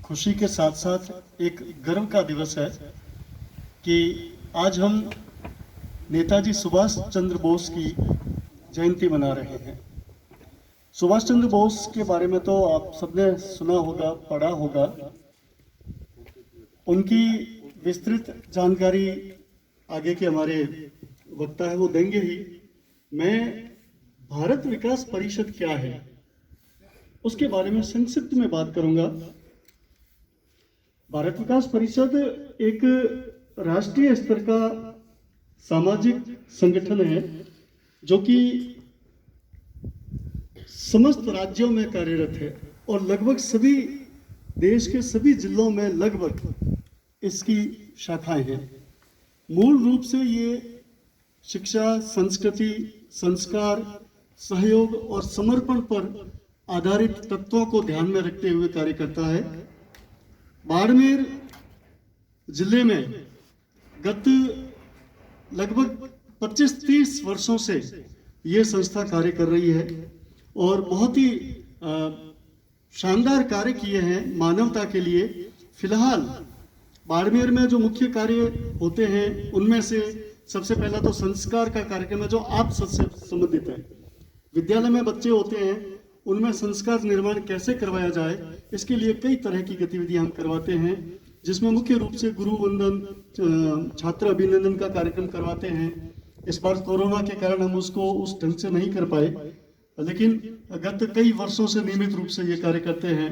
खुशी के साथ साथ एक गर्व का दिवस है कि आज हम नेताजी सुभाष चंद्र बोस की जयंती मना रहे हैं। सुभाष चंद्र बोस के बारे में तो आप सबने सुना होगा, पढ़ा होगा। उनकी विस्तृत जानकारी आगे के हमारे वक्ता है वो देंगे ही। मैं भारत विकास परिषद क्या है उसके बारे में संक्षिप्त में बात करूंगा। भारत विकास परिषद एक राष्ट्रीय स्तर का सामाजिक संगठन है जो कि समस्त राज्यों में कार्यरत है और लगभग सभी देश के सभी जिलों में लगभग इसकी शाखाएं हैं। मूल रूप से ये शिक्षा, संस्कृति, संस्कार, सहयोग और समर्पण पर आधारित तत्वों को ध्यान में रखते हुए कार्य करता है। बाड़मेर जिले में गत लगभग 25-30 वर्षों से ये संस्था कार्य कर रही है और बहुत ही शानदार कार्य किए हैं मानवता के लिए। फिलहाल बाड़मेर में जो मुख्य कार्य होते हैं उनमें से सबसे पहला तो संस्कार का कार्यक्रम है जो आप सबसे संबंधित है। विद्यालय में बच्चे होते हैं, उनमें संस्कार निर्माण कैसे करवाया जाए इसके लिए कई तरह की गतिविधियां हम करवाते हैं, जिसमें मुख्य रूप से गुरु वंदन, छात्र अभिनंदन का कार्यक्रम करवाते हैं। इस बार कोरोना के कारण हम उसको उस ढंग से नहीं कर पाए, लेकिन गत कई वर्षों से नियमित रूप से ये कार्य करते हैं।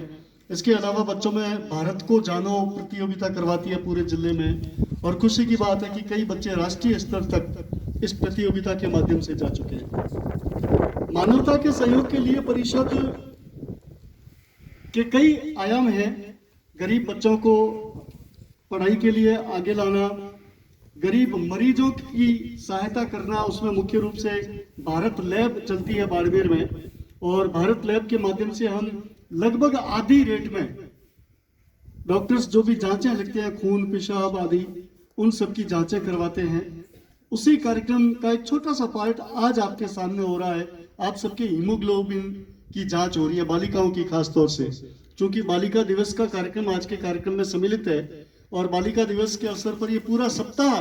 इसके अलावा बच्चों में भारत को जानो प्रतियोगिता करवाती है पूरे जिले में और खुशी की बात है कि कई बच्चे राष्ट्रीय स्तर तक इस प्रतियोगिता के माध्यम से जा चुके हैं। मानवता के सहयोग के लिए परिषद के कई आयाम हैं। गरीब बच्चों को पढ़ाई के लिए आगे लाना, गरीब मरीजों की सहायता करना, उसमें मुख्य रूप से भारत लैब चलती है बाड़मेर में और भारत लैब के माध्यम से हम लगभग आधी रेट में डॉक्टर्स जो भी जांचें लिखते हैं, खून, पेशाब आदि, उन सब की जांचें करवाते हैं। उसी कार्यक्रम का एक छोटा सा पार्ट आज आपके सामने हो रहा है। आप सबके हीमोग्लोबिन की जांच हो रही है, बालिकाओं की खास तौर से, क्योंकि बालिका दिवस का कार्यक्रम आज के कार्यक्रम में सम्मिलित है और बालिका दिवस के अवसर पर ये पूरा सप्ताह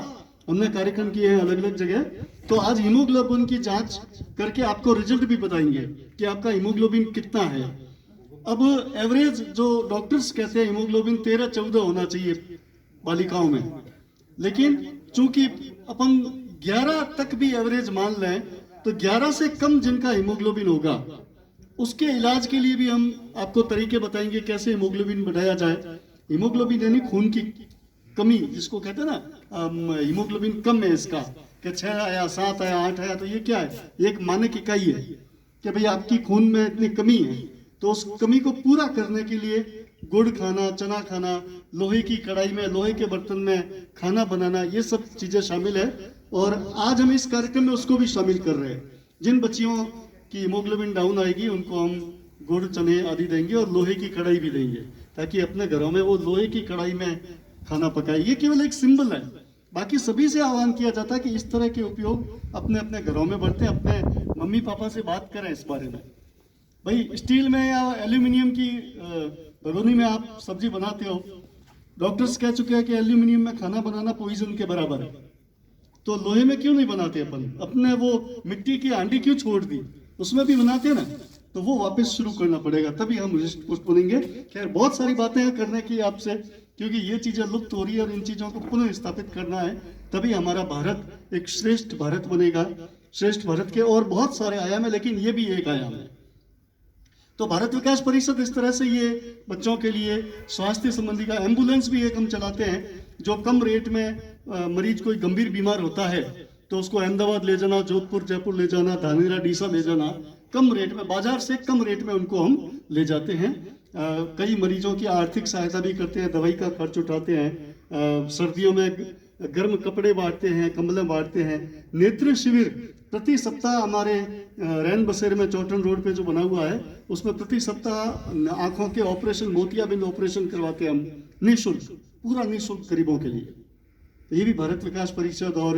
हमने कार्यक्रम किए हैं अलग अलग जगह। तो आज हीमोग्लोबिन की जांच करके आपको रिजल्ट भी बताएंगे कि आपका हीमोग्लोबिन कितना है। अब एवरेज जो डॉक्टर्स कहते हैं हीमोग्लोबिन 13-14 होना चाहिए बालिकाओं में, लेकिन चूंकि अपन 11 तक भी एवरेज मान लें तो 11 से कम जिनका हीमोग्लोबिन होगा उसके इलाज के लिए भी हम आपको तरीके बताएंगे कैसे हीमोग्लोबिन बढ़ाया जाए। हीमोग्लोबिन यानी खून की कमी, जिसको कहते हैं ना हीमोग्लोबिन कम है इसका, कि 6 आया, 7 आया, 8 आया, तो ये क्या है? ये एक मानक इकाई है कि भाई आपकी खून में इतनी कमी है। तो उस कमी को पूरा करने के लिए गुड़ खाना, चना खाना, लोहे की कढ़ाई में, लोहे के बर्तन में खाना बनाना, ये सब चीजें शामिल है और आज हम इस कार्यक्रम में उसको भी शामिल कर रहे हैं। जिन बच्चियों की हीमोग्लोबिन डाउन आएगी उनको हम गुड़, चने आदि देंगे और लोहे की कढ़ाई भी देंगे ताकि अपने घरों में वो लोहे की कढ़ाई में खाना पकाए। ये केवल एक सिंबल है, बाकी सभी से आह्वान किया जाता है कि इस तरह के उपयोग अपने अपने घरों में बढ़ते, अपने मम्मी पापा से बात करें इस बारे में। भाई स्टील में या एल्यूमिनियम की भगोनी में आप सब्जी बनाते हो, डॉक्टर्स कह चुके हैं कि एल्यूमिनियम में खाना बनाना पॉइजन के बराबर है, तो लोहे में क्यों नहीं बनाते अपन? अपने वो मिट्टी की हांडी क्यों छोड़ दी? उसमें भी बनाते हैं ना, तो वो वापस शुरू करना पड़ेगा, तभी हम बनेंगे। खैर बहुत सारी बातें हैं करने की आपसे, क्योंकि ये चीजें लुप्त हो रही है और इन चीजों को पुनः स्थापित करना है, तभी हमारा भारत एक श्रेष्ठ भारत बनेगा। श्रेष्ठ भारत के और बहुत सारे आयाम है, लेकिन ये भी एक आयाम है। तो भारत विकास परिषद इस तरह से ये बच्चों के लिए स्वास्थ्य संबंधी का एम्बुलेंस भी एक हम चलाते हैं, जो कम रेट में मरीज कोई गंभीर बीमार होता है तो उसको अहमदाबाद ले जाना, जोधपुर, जयपुर ले जाना, धानेरा, डीसा ले जाना, कम रेट में, बाजार से कम रेट में उनको हम ले जाते हैं। कई मरीजों की आर्थिक सहायता भी करते हैं, दवाई का खर्च उठाते हैं, सर्दियों में गर्म कपड़े बांटते हैं, कंबलें बांटते हैं। नेत्र शिविर प्रति सप्ताह हमारे रैन बसेरे में चौटन रोड पे जो बना हुआ है उसमें प्रति सप्ताह आंखों के ऑपरेशन, मोतियाबिंद ऑपरेशन करवाते हैं हम निःशुल्क, पूरा निःशुल्क गरीबों के लिए। तो ये भी भारत विकास परिषद और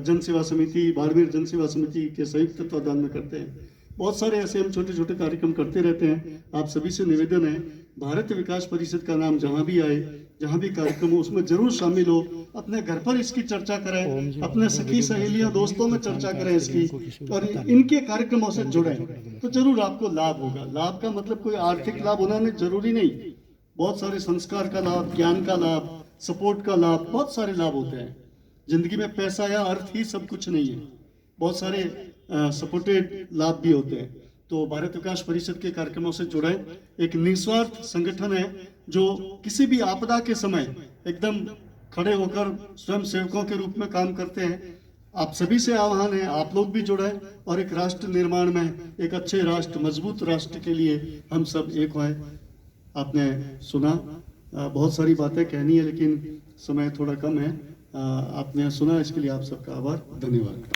जन सेवा समिति, बाड़मेर जन सेवा समिति के संयुक्त तत्वाधान में करते हैं। बहुत सारे ऐसे हम छोटे छोटे कार्यक्रम करते रहते हैं। आप सभी से निवेदन है भारतीय विकास परिषद का नाम जहां भी आए, जहां भी कार्यक्रम हो, उसमें जरूर शामिल हो। अपने घर पर इसकी चर्चा करें, अपने सखी सहेलियां दोस्तों में चर्चा करें इसकी, और इनके कार्यक्रमों से जुड़ें, तो जरूर आपको लाभ होगा। लाभ का मतलब कोई आर्थिक लाभ होना नहीं जरूरी नहीं, बहुत सारे संस्कार का लाभ, ज्ञान का लाभ, सपोर्ट का लाभ, बहुत सारे लाभ होते हैं। जिंदगी में पैसा या अर्थ ही सब कुछ नहीं है, बहुत सारे सपोर्टेड लाभ भी होते हैं। तो भारत विकास परिषद के कार्यक्रमों से जुड़े एक निस्वार्थ संगठन है जो किसी भी आपदा के समय एकदम खड़े होकर स्वयं सेवकों के रूप में काम करते हैं। आप सभी से आह्वान है, आप लोग भी जुड़े और एक राष्ट्र निर्माण में, एक अच्छे राष्ट्र, मजबूत राष्ट्र के लिए हम सब एक हों। आपने सुना, बहुत सारी बातें कहनी है लेकिन समय थोड़ा कम है। आपने सुना, इसके लिए आप सबका आभार, धन्यवाद।